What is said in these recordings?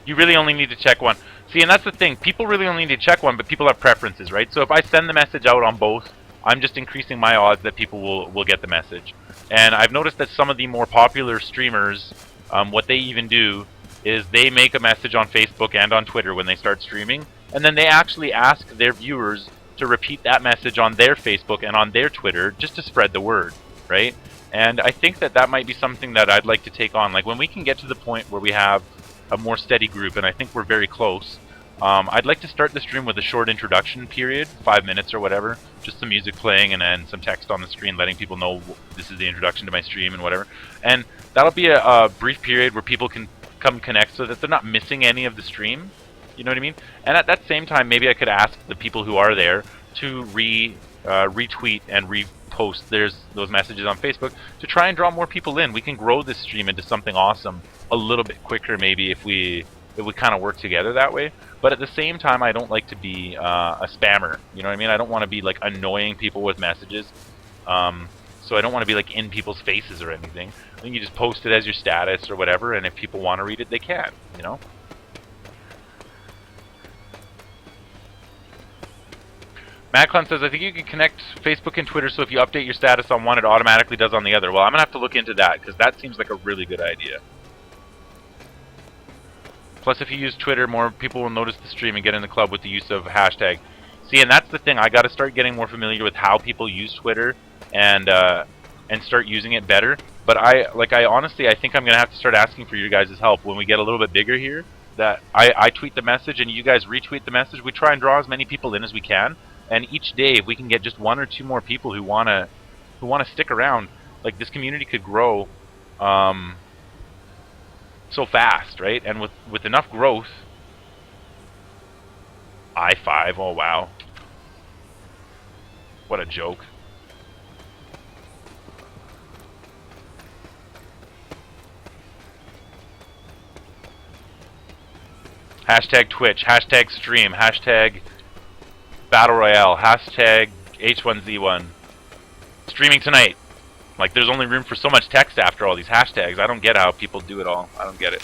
You really only need to check one. See, and that's the thing. People really only need to check one, but people have preferences, right? So if I send the message out on both, I'm just increasing my odds that people will get the message. And I've noticed that some of the more popular streamers, what they even do is they make a message on Facebook and on Twitter when they start streaming, and then they actually ask their viewers to repeat that message on their Facebook and on their Twitter just to spread the word, right? And I think that that might be something that I'd like to take on. Like when we can get to the point where we have a more steady group, and I think we're very close, I'd like to start the stream with a short introduction period, 5 minutes or whatever, just some music playing and then some text on the screen letting people know this is the introduction to my stream and whatever. And that'll be a brief period where people can come connect so that they're not missing any of the stream. You know what I mean? And at that same time, maybe I could ask the people who are there to retweet and repost those messages on Facebook to try and draw more people in. We can grow this stream into something awesome a little bit quicker, maybe, if we kind of work together that way. But at the same time, I don't like to be a spammer. You know what I mean? I don't want to be like annoying people with messages. So I don't want to be like in people's faces or anything. I think you just post it as your status or whatever, and if people want to read it, they can, you know? Macklin says, I think you can connect Facebook and Twitter so if you update your status on one, it automatically does on the other. Well, I'm going to have to look into that because that seems like a really good idea. Plus, if you use Twitter, more people will notice the stream and get in the club with the use of hashtag. See, and that's the thing. I got to start getting more familiar with how people use Twitter and start using it better. But I honestly, I think I'm going to have to start asking for your guys' help when we get a little bit bigger here. That I tweet the message and you guys retweet the message. We try and draw as many people in as we can. And each day, if we can get just one or two more people who wanna stick around, like this community could grow so fast, right? And with enough growth, I5, oh wow, what a joke. Hashtag Twitch, hashtag stream, hashtag Battle Royale, hashtag H1Z1. Streaming tonight. Like, there's only room for so much text after all these hashtags. I don't get how people do it all. I don't get it.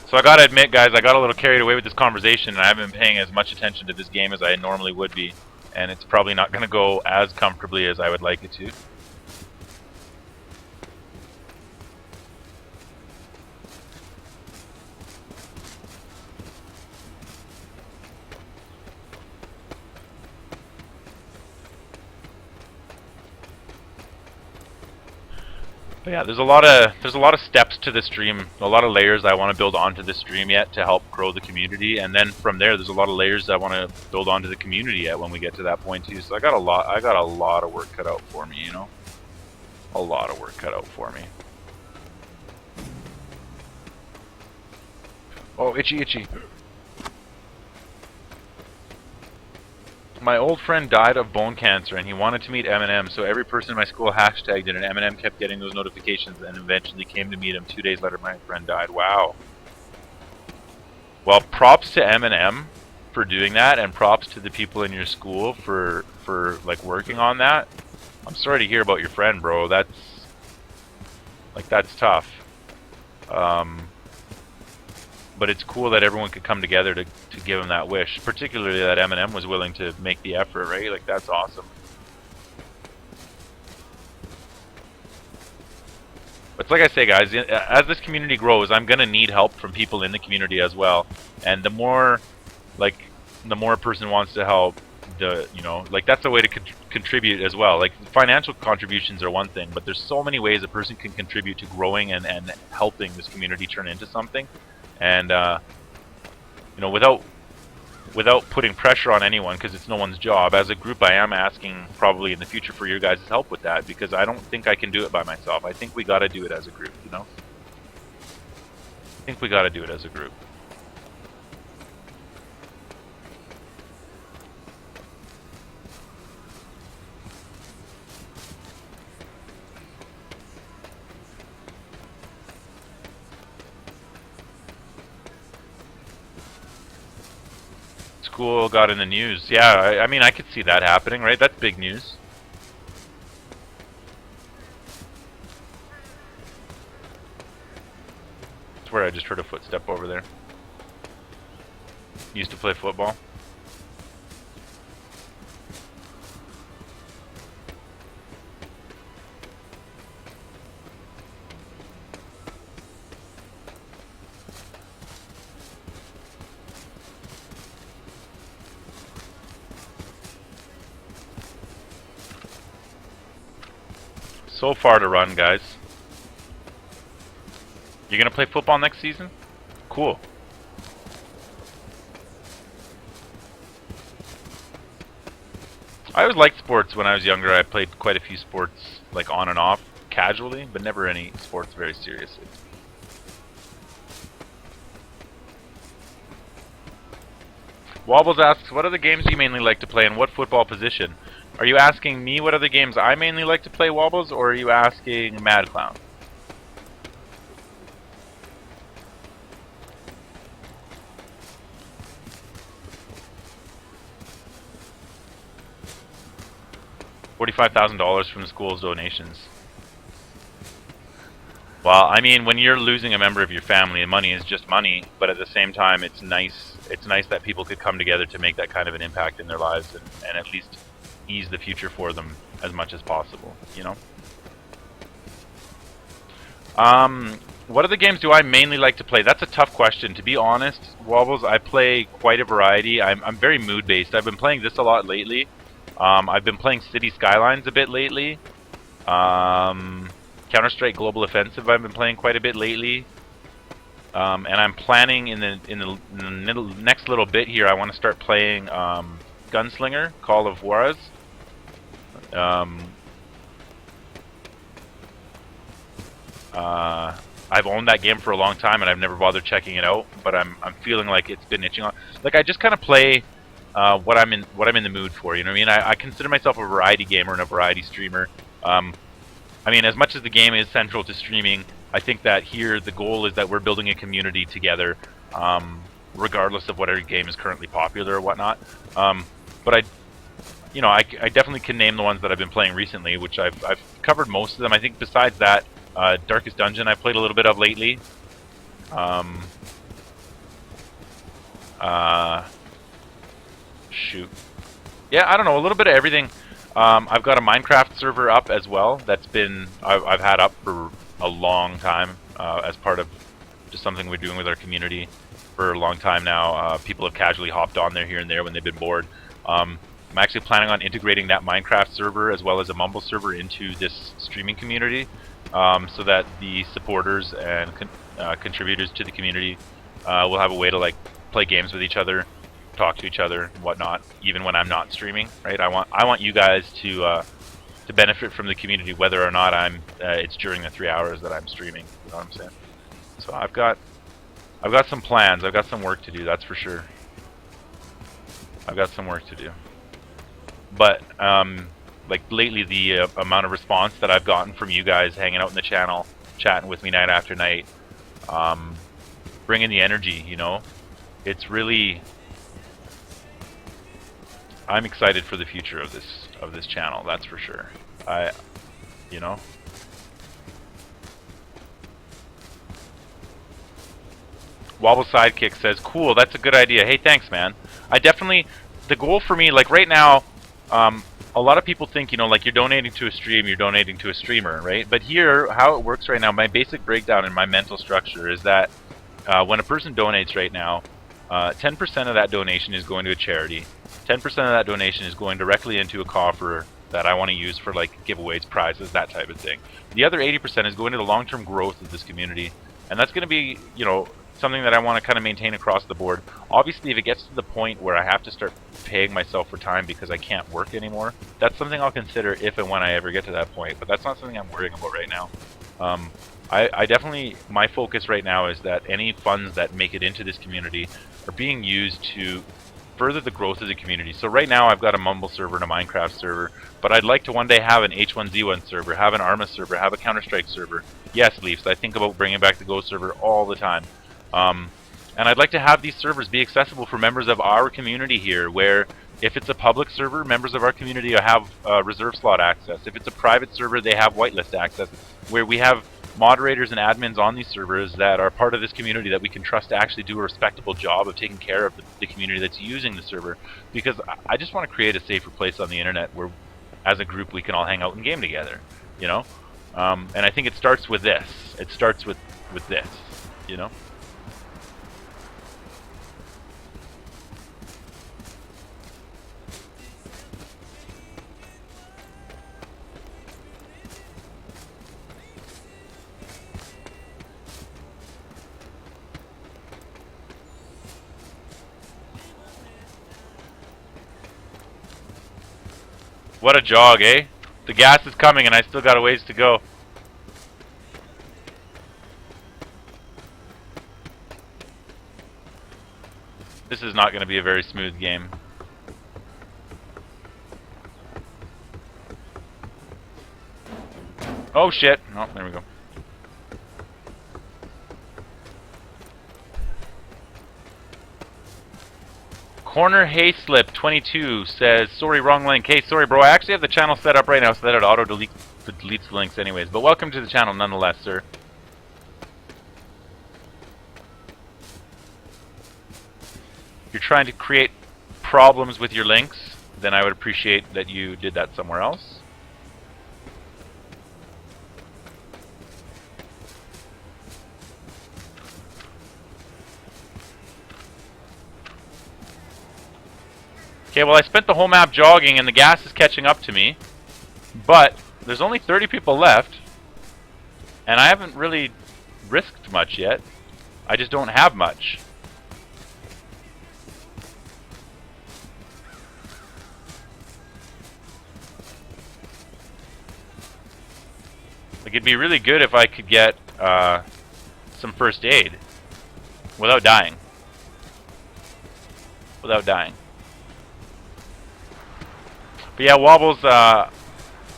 So I gotta admit, guys, I got a little carried away with this conversation, and I haven't been paying as much attention to this game as I normally would be. And it's probably not gonna go as comfortably as I would like it to. But yeah, there's a lot of steps to this stream, a lot of layers I want to build onto this stream yet to help grow the community, and then from there, there's a lot of layers I want to build onto the community yet when we get to that point too. So I got a lot of work cut out for me, you know, a lot of work cut out for me. Oh, itchy. My old friend died of bone cancer and he wanted to meet Eminem, so every person in my school hashtagged it and Eminem kept getting those notifications and eventually came to meet him. 2 days later my friend died. Wow. Well, props to Eminem for doing that, and props to the people in your school for like working on that. I'm sorry to hear about your friend, bro. That's tough. But it's cool that everyone could come together to give him that wish. Particularly that Eminem was willing to make the effort, right? Like, that's awesome. But like I say, guys, as this community grows, I'm going to need help from people in the community as well. And the more a person wants to help, that's a way to contribute as well. Like, financial contributions are one thing, but there's so many ways a person can contribute to growing and helping this community turn into something. And without putting pressure on anyone, because it's no one's job, as a group I am asking probably in the future for your guys' help with that, because I don't think I can do it by myself. I think we got to do it as a group, you know? I think we got to do it as a group. School got in the news. Yeah, I mean, I could see that happening, right? That's big news. swear I just heard a footstep over there. Used to play football. So far to run, guys. You're gonna play football next season? Cool. I always liked sports when I was younger. I played quite a few sports, like on and off, casually, but never any sports very seriously. Wobbles asks, what other games do you mainly like to play and what football position? Are you asking me what other games I mainly like to play, Wobbles, or are you asking Mad Clown? $45,000 from the school's donations. Well, I mean, when you're losing a member of your family, money is just money, but at the same time, it's nice that people could come together to make that kind of an impact in their lives and at least ease the future for them as much as possible, you know? What other games do I mainly like to play? That's a tough question. To be honest, Wobbles, I play quite a variety. I'm very mood-based. I've been playing this a lot lately. I've been playing City Skylines a bit lately. Counter-Strike Global Offensive I've been playing quite a bit lately. And I'm planning in the next little bit here, I want to start playing Gunslinger, Call of Juarez. I've owned that game for a long time and I've never bothered checking it out, but I'm feeling like it's been itching on. Like I just kind of play what I'm in the mood for. You know what I mean? I consider myself a variety gamer and a variety streamer. I mean, as much as the game is central to streaming, I think that here the goal is that we're building a community together, regardless of whatever game is currently popular or whatnot. But I definitely can name the ones that I've been playing recently, which I've covered most of them. I think besides that, Darkest Dungeon I played a little bit of lately. Shoot. Yeah, I don't know, a little bit of everything. I've got a Minecraft server up as well. That's been I've had up for a long time as part of just something we're doing with our community for a long time now. People have casually hopped on there here and there when they've been bored. I'm actually planning on integrating that Minecraft server as well as a Mumble server into this streaming community, so that the supporters and contributors to the community will have a way to like play games with each other, talk to each other, and whatnot, even when I'm not streaming. Right? I want you guys to benefit from the community, whether or not it's during the 3 hours that I'm streaming. You know what I'm saying? So I've got some plans. I've got some work to do. That's for sure. I've got some work to do. But like lately, the amount of response that I've gotten from you guys hanging out in the channel, chatting with me night after night, bringing the energy, you know, it's really. I'm excited for the future of this channel. That's for sure. You know. Wobble Sidekick says, "Cool, that's a good idea." Hey, thanks, man. The goal for me, like right now, a lot of people think, you know, like you're donating to a stream, you're donating to a streamer, right? But here, how it works right now, my basic breakdown in my mental structure is that when a person donates right now, 10% of that donation is going to a charity. 10% of that donation is going directly into a coffer that I want to use for like giveaways, prizes, that type of thing. The other 80% is going to the long-term growth of this community, and that's going to be, you know, something that I want to kind of maintain across the board. Obviously, if it gets to the point where I have to start paying myself for time because I can't work anymore, that's something I'll consider if and when I ever get to that point. But that's not something I'm worrying about right now. I definitely, my focus right now is that any funds that make it into this community are being used to further the growth of the community. So right now I've got a Mumble server and a Minecraft server, but I'd like to one day have an H1Z1 server, have an Arma server, have a Counter-Strike server. Yes, Leafs, I think about bringing back the Go server all the time. And I'd like to have these servers be accessible for members of our community here, where if it's a public server, members of our community have reserve slot access. If it's a private server, they have whitelist access, where we have moderators and admins on these servers that are part of this community that we can trust to actually do a respectable job of taking care of the community that's using the server. Because I just want to create a safer place on the internet where, as a group, we can all hang out and game together, you know? And I think it starts with this. It starts with this, you know? What a jog, eh? The gas is coming and I still got a ways to go. This is not going to be a very smooth game. Oh shit. Oh, there we go. Corner Hayslip 22 says, sorry, wrong link. Hey, sorry, bro. I actually have the channel set up right now so that it auto deletes the links anyways. But welcome to the channel nonetheless, sir. If you're trying to create problems with your links, then I would appreciate that you did that somewhere else. Okay, well I spent the whole map jogging and the gas is catching up to me, but there's only 30 people left, and I haven't really risked much yet. I just don't have much. Like, it'd be really good if I could get some first aid without dying. Without dying. But yeah, Wobbles,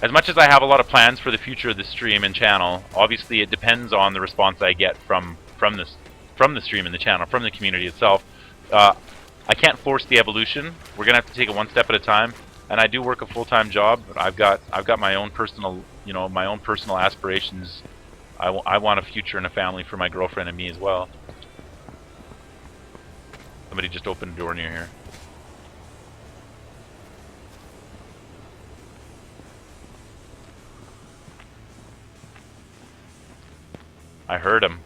as much as I have a lot of plans for the future of the stream and channel, obviously it depends on the response I get from the stream and the channel, from the community itself. I can't force the evolution. We're gonna have to take it one step at a time. And I do work a full-time job, but I've got my own personal, you know, my own personal aspirations. I want a future and a family for my girlfriend and me as well. Somebody just opened a door near here. I heard him.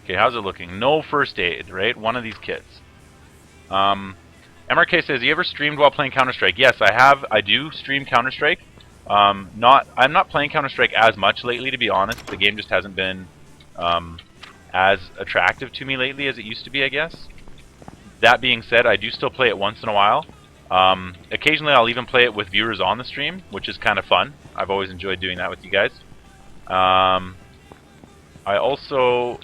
Okay, how's it looking? No first aid, right? One of these kits. MRK says, you ever streamed while playing Counter-Strike? Yes, I have. I do stream Counter-Strike. I'm not playing Counter-Strike as much lately, to be honest. The game just hasn't been as attractive to me lately as it used to be, I guess. That being said, I do still play it once in a while. Occasionally I'll even play it with viewers on the stream, which is kind of fun. I've always enjoyed doing that with you guys. I also...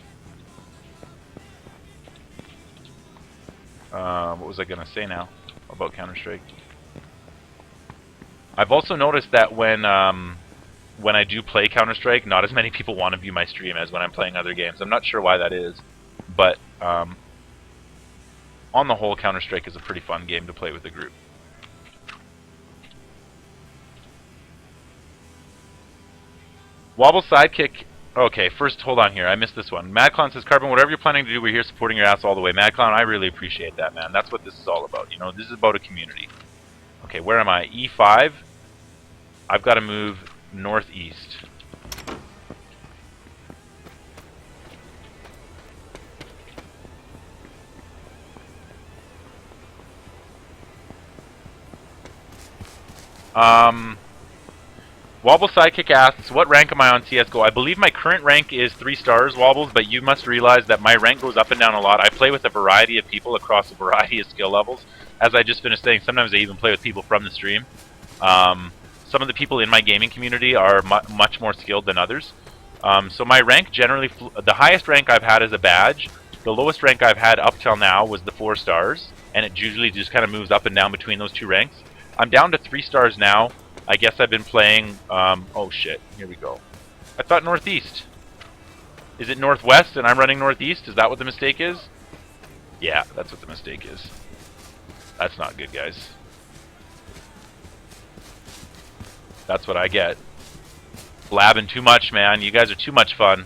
what was I going to say now about Counter-Strike? I've also noticed that when I do play Counter-Strike, not as many people want to view my stream as when I'm playing other games. I'm not sure why that is, but on the whole, Counter-Strike is a pretty fun game to play with a group. Wobble Sidekick. Okay, first, hold on here. I missed this one. MadClown says, Carbon, whatever you're planning to do, we're here supporting your ass all the way. MadClown, I really appreciate that, man. That's what this is all about. You know, this is about a community. Okay, where am I? E5. I've got to move northeast. Wobble Sidekick asks, what rank am I on CSGO? I believe my current rank is 3 stars, Wobbles, but you must realize that my rank goes up and down a lot. I play with a variety of people across a variety of skill levels. As I just finished saying, sometimes I even play with people from the stream. Some of the people in my gaming community are much more skilled than others. So my rank generally, the highest rank I've had is a badge. The lowest rank I've had up till now was the 4 stars, and it usually just kind of moves up and down between those 2 ranks. I'm down to 3 stars now. I guess I've been playing, oh shit, here we go. I thought northeast. Is it northwest and I'm running northeast? Is that what the mistake is? Yeah, that's what the mistake is. That's not good, guys. That's what I get. Blabbing too much, man. You guys are too much fun.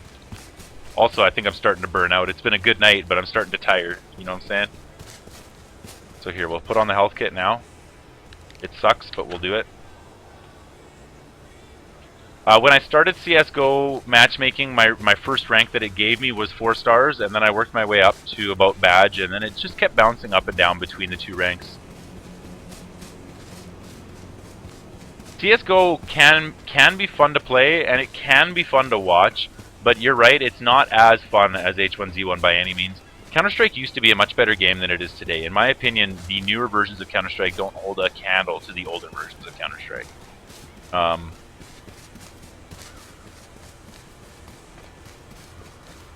Also, I think I'm starting to burn out. It's been a good night, but I'm starting to tire. You know what I'm saying? So here, we'll put on the health kit now. It sucks, but we'll do it. When I started CSGO matchmaking, my first rank that it gave me was 4 stars, and then I worked my way up to about badge, and then it just kept bouncing up and down between the 2 ranks. CSGO can be fun to play, and it can be fun to watch, but you're right, it's not as fun as H1Z1 by any means. Counter-Strike used to be a much better game than it is today. In my opinion, the newer versions of Counter-Strike don't hold a candle to the older versions of Counter-Strike.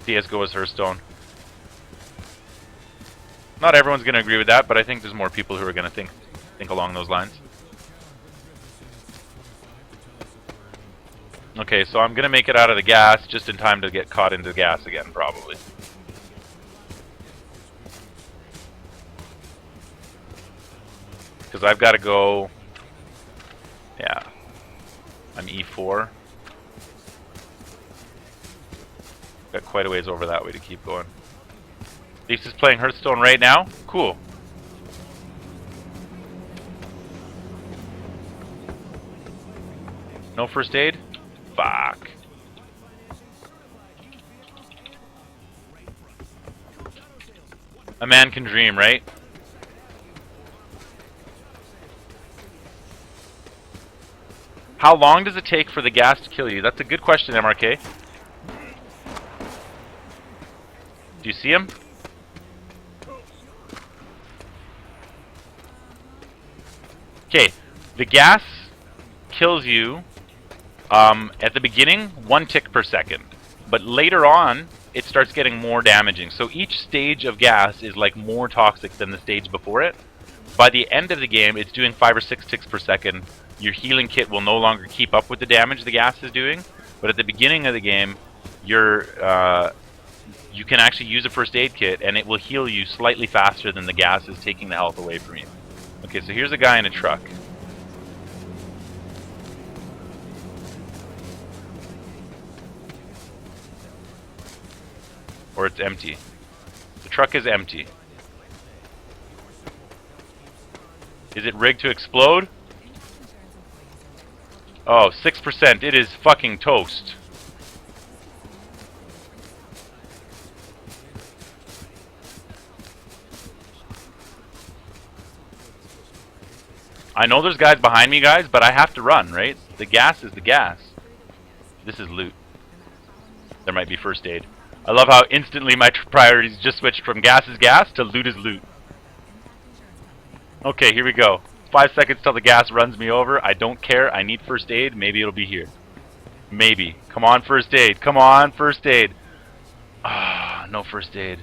CSGO is Hearthstone. Not everyone's going to agree with that, but I think there's more people who are going to think along those lines. Okay, so I'm going to make it out of the gas just in time to get caught into the gas again, probably. Because I've got to go... Yeah. I'm E4. Got quite a ways over that way to keep going. Lisa's playing Hearthstone right now? Cool. No first aid? Fuck. A man can dream, right? How long does it take for the gas to kill you? That's a good question, MRK. Do you see him? Okay, the gas kills you at the beginning 1 tick per second, but later on it starts getting more damaging. So each stage of gas is like more toxic than the stage before it. By the end of the game, it's doing 5 or 6 ticks per second. Your healing kit will no longer keep up with the damage the gas is doing, but at the beginning of the game, you can actually use a first aid kit and it will heal you slightly faster than the gas is taking the health away from you. Okay, so here's a guy in a truck. Or it's empty. The truck is empty. Is it rigged to explode? Oh, 6%. It is fucking toast. I know there's guys behind me, guys, but I have to run, right? The gas is the gas. This is loot. There might be first aid. I love how instantly my priorities just switched from gas is gas to loot is loot. Okay, here we go. 5 seconds till the gas runs me over. I don't care. I need first aid. Maybe it'll be here. Maybe. Come on, first aid. Come on, first aid. Ah, no first aid.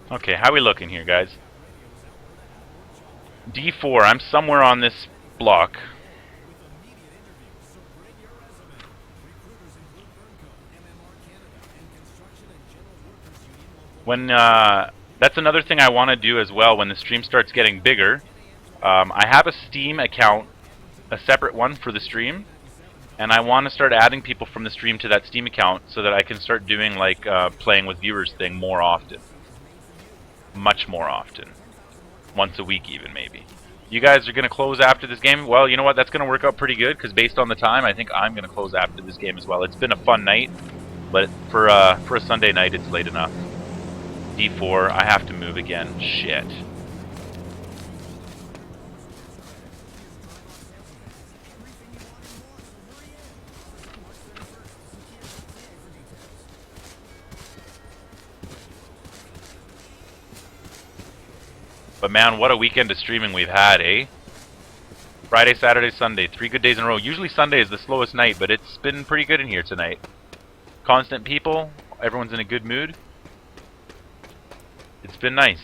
Okay, how we looking here, guys? D4, I'm somewhere on this block. When that's another thing I want to do as well when the stream starts getting bigger. I have a Steam account, a separate one for the stream, and I want to start adding people from the stream to that Steam account so that I can start doing like playing with viewers thing more often. Much more often. Once a week even, maybe. You guys are going to close after this game? Well, you know what? That's going to work out pretty good, because based on the time, I think I'm going to close after this game as well. It's been a fun night, but for a Sunday night, it's late enough. D4, I have to move again. Shit. But man, what a weekend of streaming we've had, eh? Friday, Saturday, Sunday. 3 good days in a row. Usually Sunday is the slowest night, but it's been pretty good in here tonight. Constant people. Everyone's in a good mood. It's been nice.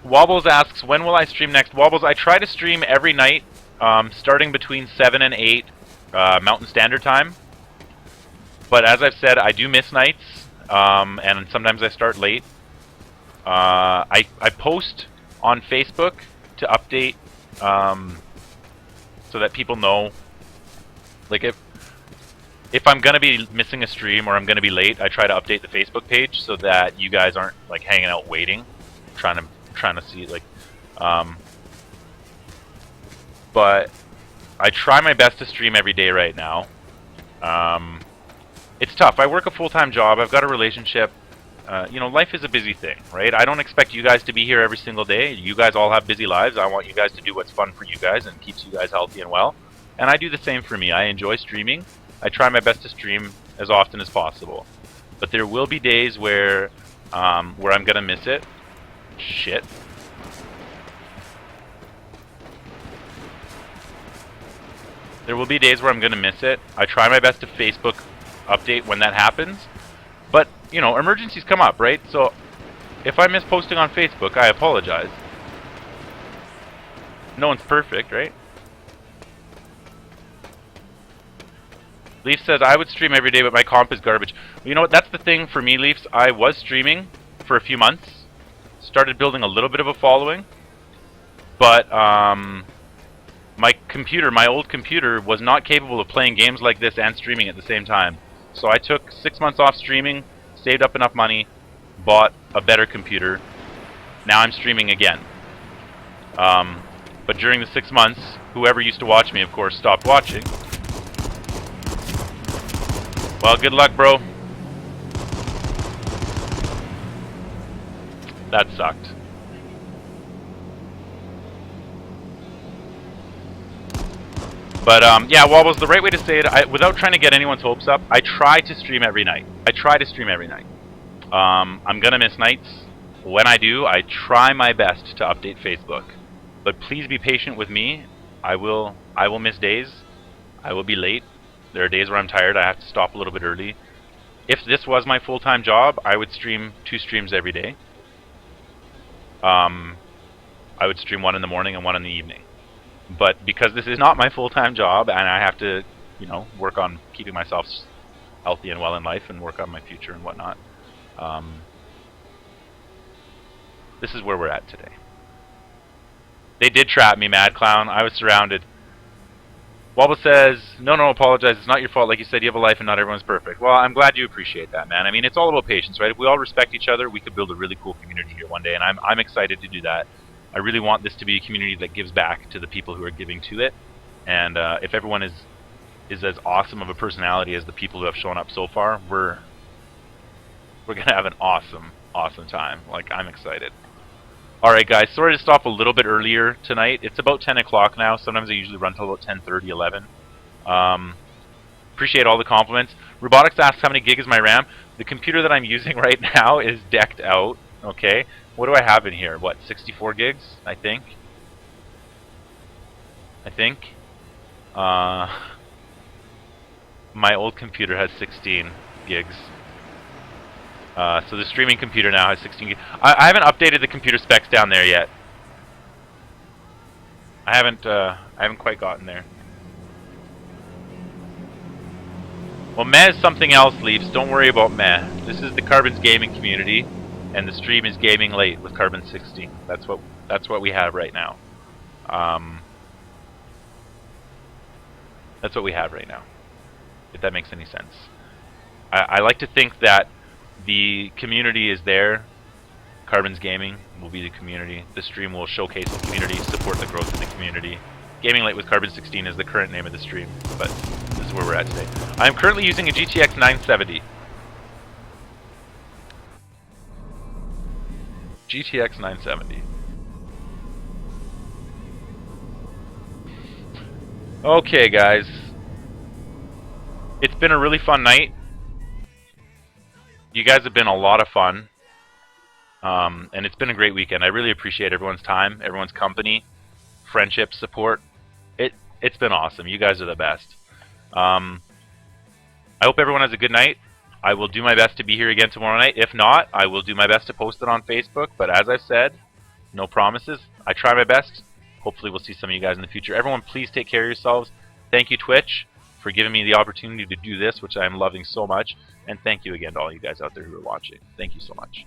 Wobbles asks, when will I stream next? Wobbles, I try to stream every night, starting between 7 and 8 Mountain Standard Time. But as I've said, I do miss nights, and sometimes I start late. I post on Facebook to update, so that people know. Like if I'm gonna be missing a stream or I'm gonna be late, I try to update the Facebook page so that you guys aren't like hanging out waiting, trying to see like. But I try my best to stream every day right now. It's tough. I work a full-time job. I've got a relationship. You know, life is a busy thing, right? I don't expect you guys to be here every single day. You guys all have busy lives. I want you guys to do what's fun for you guys and keeps you guys healthy and well. And I do the same for me. I enjoy streaming. I try my best to stream as often as possible. But there will be days where I'm gonna miss it. Shit. There will be days where I'm gonna miss it. I try my best to Facebook update when that happens. But, you know, emergencies come up, right? So, if I miss posting on Facebook, I apologize. No one's perfect, right? Leaf says, I would stream every day, but my comp is garbage. Well, you know what? That's the thing for me, Leafs. I was streaming for a few months. Started building a little bit of a following. But, my computer, my old computer, was not capable of playing games like this and streaming at the same time. So I took 6 months off streaming, saved up enough money, bought a better computer. Now I'm streaming again. But during the 6 months, whoever used to watch me, of course, stopped watching. Well, good luck, bro. That sucked. But, yeah, Wobbles, the right way to say it, without trying to get anyone's hopes up, I try to stream every night. I'm gonna miss nights. When I do, I try my best to update Facebook. But please be patient with me. I will miss days. I will be late. There are days where I'm tired. I have to stop a little bit early. If this was my full-time job, I would stream 2 streams every day. I would stream 1 in the morning and 1 in the evening. But because this is not my full-time job, and I have to, you know, work on keeping myself healthy and well in life and work on my future and whatnot, this is where we're at today. They did trap me, Mad Clown. I was surrounded. Wobble says, no, apologize. It's not your fault. Like you said, you have a life and not everyone's perfect. Well, I'm glad you appreciate that, man. I mean, it's all about patience, right? If we all respect each other, we could build a really cool community here one day, and I'm excited to do that. I really want this to be a community that gives back to the people who are giving to it. And if everyone is as awesome of a personality as the people who have shown up so far, we're gonna have an awesome time. Like, I'm excited. Alright guys, sorry to stop a little bit earlier tonight. It's about 10 o'clock now. Sometimes I usually run till about 10:30, 11. Appreciate all the compliments. Robotics asks how many gig is my RAM. The computer that I'm using right now is decked out. Okay, what do I have in here? What, 64 gigs? I think. My old computer has 16 gigs. So the streaming computer now has 16 gigs. I haven't updated the computer specs down there yet. I haven't quite gotten there. Well, meh is something else, Leafs. Don't worry about meh. This is the Carbon's gaming community, and the stream is gaming late with Carbon16. That's what we have right now. That's what we have right now. If that makes any sense. I like to think that the community is there. Carbon's Gaming will be the community. The stream will showcase the community, support the growth of the community. Gaming Late with Carbon16 is the current name of the stream, but this is where we're at today. I'm currently using a GTX 970. GTX 970. Okay, guys. It's been a really fun night. You guys have been a lot of fun. And it's been a great weekend. I really appreciate everyone's time, everyone's company, friendship, support. It's been awesome. You guys are the best. I hope everyone has a good night. I will do my best to be here again tomorrow night. If not, I will do my best to post it on Facebook. But as I've said, no promises. I try my best. Hopefully we'll see some of you guys in the future. Everyone, please take care of yourselves. Thank you, Twitch, for giving me the opportunity to do this, which I'm loving so much. And thank you again to all you guys out there who are watching. Thank you so much.